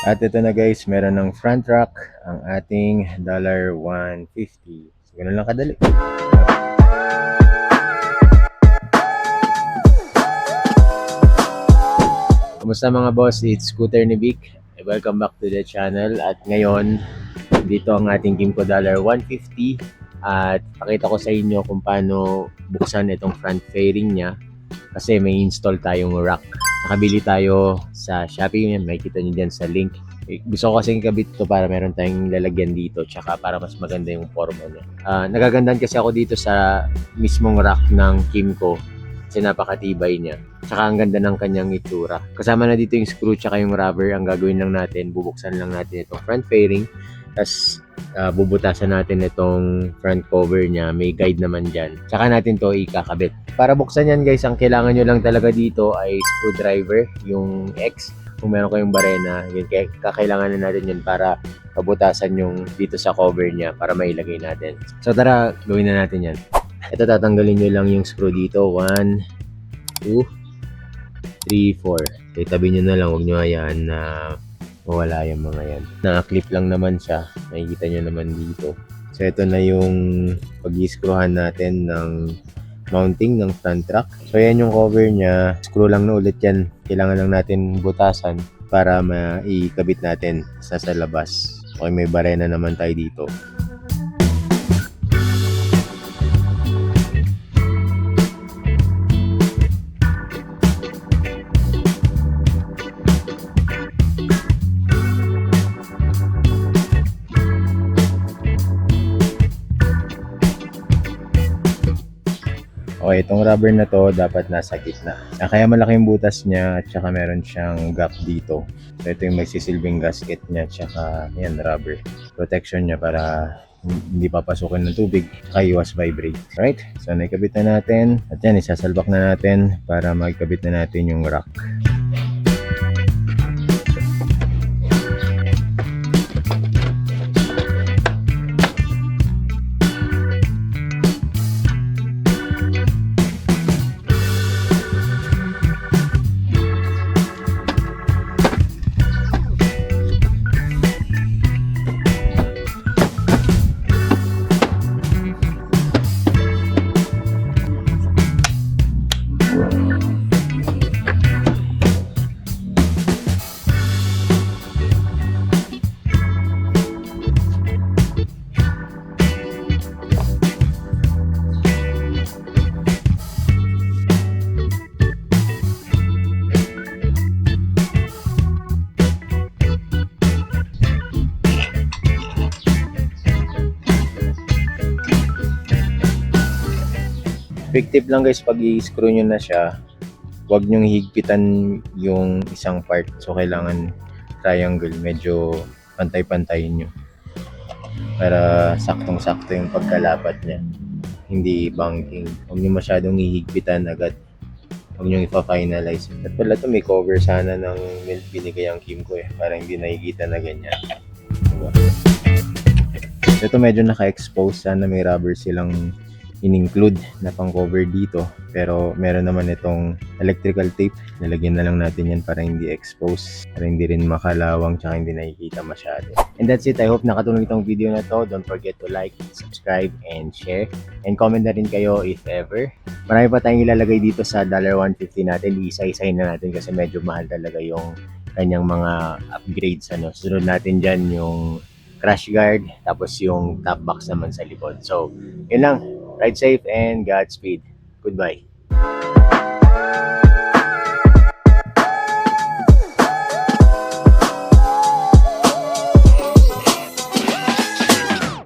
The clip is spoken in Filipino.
At ito na guys, meron ng front rack ang ating $150. So, ganun lang kadali. Kumusta mga boss? It's Scooter ni Vic. Welcome back to the channel. At ngayon, dito ang ating Kimco $150. At pakita ko sa inyo kung paano buksan itong front fairing niya. Kasi may install tayong rack. Nakabili tayo sa Shopee. May kita nyo dyan sa link. Gusto ko kasing kabit ito para meron tayong lalagyan dito. Tsaka para mas maganda yung forma niya. Nagagandahan kasi ako dito sa mismong rack ng Kimco. Kasi napakatibay niya. Tsaka ang ganda ng kanyang itsura. Kasama na dito yung screw tsaka yung rubber. Ang gagawin lang natin, bubuksan lang natin itong front fairing. Tapos bubutasan natin itong front cover niya. May guide naman dyan. Tsaka natin to ikakabit. Para buksan yan guys, ang kailangan nyo lang talaga dito ay screwdriver, yung X. Kung meron kayong barena, yun, kakailangan na natin yun para pabutasan yung dito sa cover niya para mailagay natin. So tara, gawin na natin yan. Ito, tatanggalin nyo lang yung screw dito. 1, 2, 3, 4. Itabi nyo na lang. Huwag nyo hayaan na mawala yung mga yan. Naka-clip lang naman siya. Makikita nyo naman dito. So, ito na yung pag-i-screwhan natin ng mounting ng front rack. So, yan yung cover niya. Screw lang na ulit yan. Kailangan lang natin butasan para maikabit natin sa labas. Okay, may barena naman tayo dito. Okay, itong rubber na to dapat nasa gitna. Kaya malaki yung butas niya at saka meron siyang gap dito. So ito yung magsisilbing gasket niya at saka yan, rubber. Protection niya para hindi papasukin ng tubig at iwas vibrate. Right? So naikabit na natin at yan, isasalbak na natin para magkabit na natin yung rack. Quick tip lang guys, pag i-screw nyo na siya, huwag nyo higpitan yung isang part. So kailangan triangle, medyo pantay-pantayin nyo para saktong-sakto yung pagkalapat niya, hindi banking. Huwag nyo masyadong hihigpitan agad, huwag nyo ipa-finalize. At pala to, may cover sana ng binigay ang Kimco para hindi nakikita na ganyan, diba? Ito medyo naka-expose, sana may rubber silang in-include na pang cover dito, pero meron naman itong electrical tape. Nalagyan na lang natin yan para hindi expose, para hindi rin makalawang tsaka hindi nakikita masyado. And that's it. I hope nakatulong itong video na to. Don't forget to like, subscribe, and share, and comment na rin kayo if ever. Marami pa tayong ilalagay dito sa $150 natin. Isa-isahin na natin kasi medyo mahal talaga yung kanyang mga upgrades. Sunod natin dyan yung crash guard, tapos yung top box naman sa likod. So yun lang. Ride safe and Godspeed. Goodbye.